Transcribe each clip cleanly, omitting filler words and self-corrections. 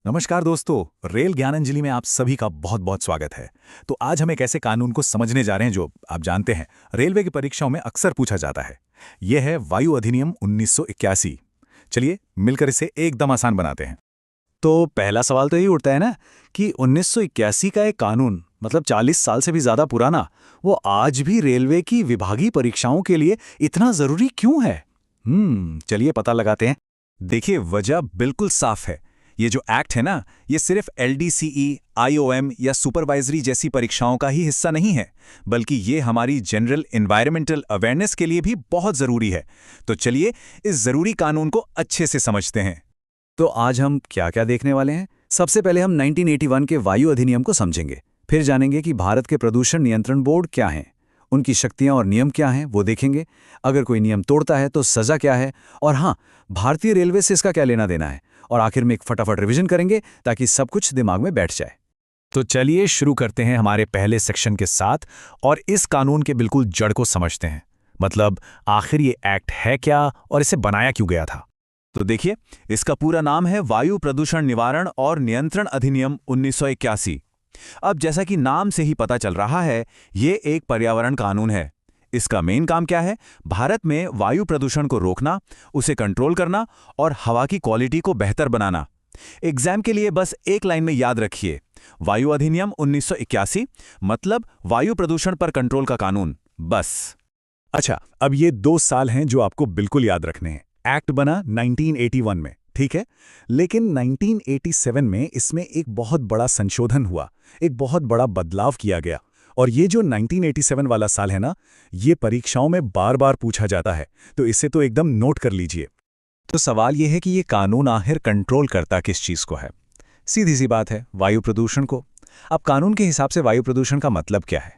नमस्कार दोस्तों, रेल ज्ञानांजलि में आप सभी का बहुत बहुत स्वागत है। तो आज हम एक ऐसे कानून को समझने जा रहे हैं जो आप जानते हैं रेलवे की परीक्षाओं में अक्सर पूछा जाता है। यह है वायु अधिनियम 1981। चलिए मिलकर इसे एकदम आसान बनाते हैं। तो पहला सवाल तो यही उठता है ना कि 1981 का एक कानून मतलब 40 साल से भी ज्यादा पुराना, वो आज भी रेलवे की विभागीय परीक्षाओं के लिए इतना जरूरी क्यों है? चलिए पता लगाते हैं। देखिए, वजह बिल्कुल साफ है। ये जो एक्ट है ना, ये सिर्फ एलडीसीई, आईओएम या सुपरवाइजरी जैसी परीक्षाओं का ही हिस्सा नहीं है, बल्कि ये हमारी जनरल एनवायरमेंटल अवेयरनेस के लिए भी बहुत जरूरी है। तो चलिए इस जरूरी कानून को अच्छे से समझते हैं। तो आज हम क्या क्या देखने वाले हैं? सबसे पहले हम 1981 के वायु अधिनियम को समझेंगे, फिर जानेंगे कि भारत के प्रदूषण नियंत्रण बोर्ड क्या हैं, उनकी शक्तियां और नियम क्या हैं वो देखेंगे, अगर कोई नियम तोड़ता है तो सजा क्या है, और हाँ, भारतीय रेलवे से इसका क्या लेना देना है, और आखिर में एक फटाफट रिवीजन करेंगे ताकि सब कुछ दिमाग में बैठ जाए। तो चलिए शुरू करते हैं हमारे पहले सेक्शन के साथ और इस कानून के बिल्कुल जड़ को समझते हैं। मतलब आखिर ये एक्ट है क्या और इसे बनाया क्यों गया था। तो देखिए, इसका पूरा नाम है वायु प्रदूषण निवारण और नियंत्रण अधिनियम 1981। अब जैसा कि नाम से ही पता चल रहा है, ये एक पर्यावरण कानून है। इसका मेन काम क्या है? भारत में वायु प्रदूषण को रोकना, उसे कंट्रोल करना और हवा की क्वालिटी को बेहतर बनाना। एग्जाम के लिए बस एक लाइन में याद रखिए, वायु अधिनियम 1981 मतलब वायु प्रदूषण पर कंट्रोल का कानून, बस। अच्छा, अब ये 2 साल हैं जो आपको बिल्कुल याद रखने हैं। एक्ट बना 1981 में, ठीक है, लेकिन 1987 में इसमें एक बहुत बड़ा संशोधन हुआ, एक बहुत बड़ा बदलाव किया गया। और ये जो 1987 वाला साल है ना, ये परीक्षाओं में बार बार पूछा जाता है, तो इसे तो एकदम नोट कर लीजिए। तो सवाल ये है कि ये कानून आखिर कंट्रोल करता किस चीज़ को है? सीधी सी बात है, वायु प्रदूषण को। अब कानून के हिसाब से वायु प्रदूषण का मतलब क्या है?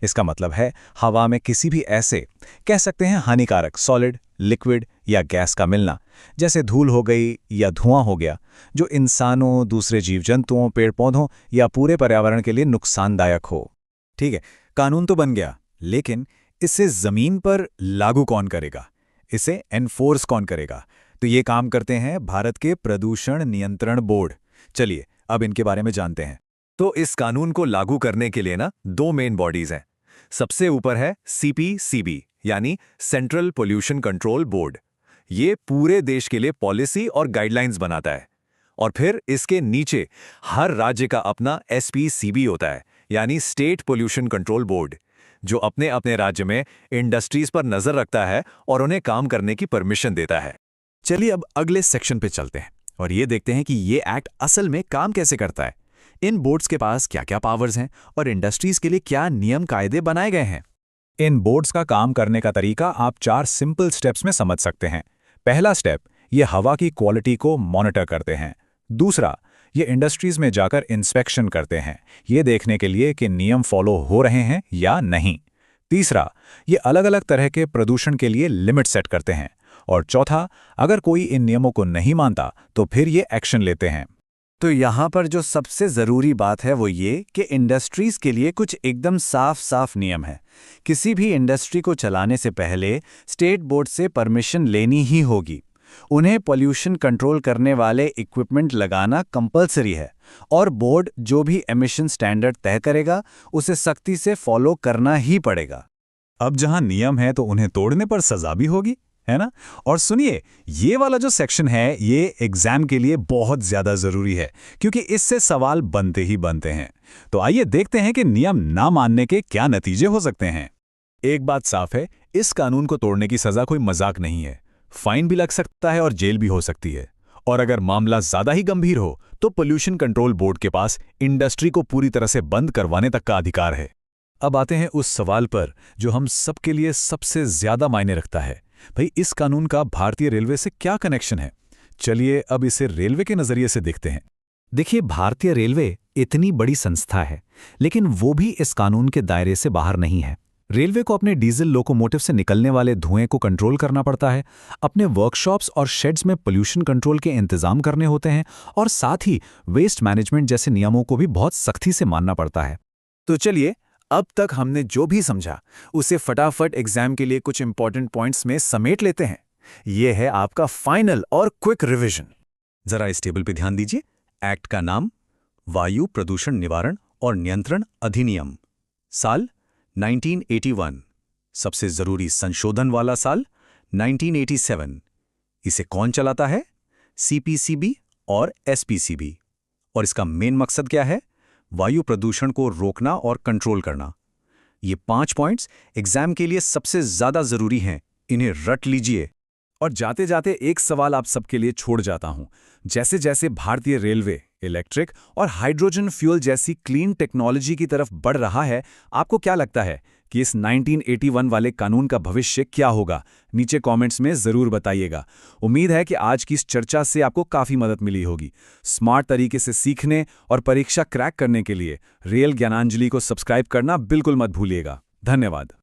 इसका मतलब है हवा में किसी भी ऐसे, कह सकते हैं हानिकारक सॉलिड, लिक्विड या गैस का मिलना, जैसे धूल हो गई या धुआं हो गया, जो इंसानों, दूसरे जीव जंतुओं, पेड़ पौधों या पूरे पर्यावरण के लिए नुकसानदायक हो। ठीक है, कानून तो बन गया, लेकिन इसे जमीन पर लागू कौन करेगा? इसे एनफोर्स कौन करेगा? तो ये काम करते हैं भारत के प्रदूषण नियंत्रण बोर्ड। चलिए अब इनके बारे में जानते हैं। तो इस कानून को लागू करने के लिए ना 2 मेन बॉडीज हैं। सबसे ऊपर है सीपीसीबी यानी सेंट्रल पोल्यूशन कंट्रोल बोर्ड। ये पूरे देश के लिए पॉलिसी और गाइडलाइंस बनाता है। और फिर इसके नीचे हर राज्य का अपना एसपीसीबी होता है, यानी स्टेट पोल्यूशन कंट्रोल बोर्ड, जो अपने अपने राज्य में इंडस्ट्रीज पर नजर रखता है और उन्हें काम करने की परमिशन देता है। चलिए अब अगले सेक्शन पे चलते हैं और ये देखते हैं कि ये एक्ट असल में काम कैसे करता है। इन बोर्ड्स के पास क्या क्या पावर्स हैं और इंडस्ट्रीज के लिए क्या नियम कायदे बनाए गए हैं। इन बोर्ड्स का काम करने का तरीका आप 4 सिंपल स्टेप्स में समझ सकते हैं। पहला स्टेप, ये हवा की क्वालिटी को मॉनिटर करते हैं। दूसरा, ये इंडस्ट्रीज में जाकर इंस्पेक्शन करते हैं, ये देखने के लिए कि नियम फॉलो हो रहे हैं या नहीं। तीसरा, ये अलग अलग तरह के प्रदूषण के लिए लिमिट सेट करते हैं। और चौथा, अगर कोई इन नियमों को नहीं मानता तो फिर ये एक्शन लेते हैं। तो यहाँ पर जो सबसे ज़रूरी बात है वो ये कि इंडस्ट्रीज़ के लिए कुछ एकदम साफ साफ नियम है। किसी भी इंडस्ट्री को चलाने से पहले स्टेट बोर्ड से परमिशन लेनी ही होगी। उन्हें पोल्यूशन कंट्रोल करने वाले इक्विपमेंट लगाना कंपलसरी है, और बोर्ड जो भी एमिशन स्टैंडर्ड तय करेगा उसे सख्ती से फॉलो करना ही पड़ेगा। अब जहां नियम है तो उन्हें तोड़ने पर सजा भी होगी, है ना? और सुनिए, ये वाला जो सेक्शन है ये एग्जाम के लिए बहुत ज्यादा जरूरी है, क्योंकि इससे सवाल बनते ही बनते हैं। तो आइए देखते हैं कि नियम ना मानने के क्या नतीजे हो सकते हैं। एक बात साफ है, इस कानून को तोड़ने की सजा कोई मजाक नहीं है। फाइन भी लग सकता है और जेल भी हो सकती है। और अगर मामला ज्यादा ही गंभीर हो तो पोल्यूशन कंट्रोल बोर्ड के पास इंडस्ट्री को पूरी तरह से बंद करवाने तक का अधिकार है। अब आते हैं उस सवाल पर जो हम सबके लिए सबसे ज्यादा मायने रखता है। भाई, इस कानून का भारतीय रेलवे से क्या कनेक्शन है? चलिए अब इसे रेलवे के नजरिए से देखते हैं। देखिए, भारतीय रेलवे इतनी बड़ी संस्था है, लेकिन वो भी इस कानून के दायरे से बाहर नहीं है। रेलवे को अपने डीजल लोकोमोटिव से निकलने वाले धुएं को कंट्रोल करना पड़ता है, अपने वर्कशॉप्स और शेड्स में पोल्यूशन कंट्रोल के इंतजाम करने होते हैं, और साथ ही वेस्ट मैनेजमेंट जैसे नियमों को भी बहुत सख्ती से मानना पड़ता है। तो चलिए, अब तक हमने जो भी समझा उसे फटाफट एग्जाम के लिए कुछ इंपॉर्टेंट पॉइंट्स में समेट लेते हैं। यह है आपका फाइनल और क्विक रिवीजन। जरा इस टेबल पे ध्यान दीजिए। एक्ट का नाम वायु प्रदूषण निवारण और नियंत्रण अधिनियम। साल 1981। सबसे जरूरी संशोधन वाला साल 1987। इसे कौन चलाता है? सीपीसीबी और एसपीसीबी। और इसका मेन मकसद क्या है? वायु प्रदूषण को रोकना और कंट्रोल करना। ये 5 पॉइंट्स एग्जाम के लिए सबसे ज्यादा जरूरी हैं, इन्हें रट लीजिए। और जाते जाते एक सवाल आप सबके लिए छोड़ जाता हूं। जैसे जैसे भारतीय रेलवे इलेक्ट्रिक और हाइड्रोजन फ्यूल जैसी क्लीन टेक्नोलॉजी की तरफ बढ़ रहा है, आपको क्या लगता है कि इस 1981 वाले कानून का भविष्य क्या होगा? नीचे कमेंट्स में ज़रूर बताइएगा। उम्मीद है कि आज की इस चर्चा से आपको काफ़ी मदद मिली होगी। स्मार्ट तरीके से सीखने और परीक्षा क्रैक करने के लिए रियल ज्ञानांजलि को सब्सक्राइब करना बिल्कुल मत भूलिएगा। धन्यवाद।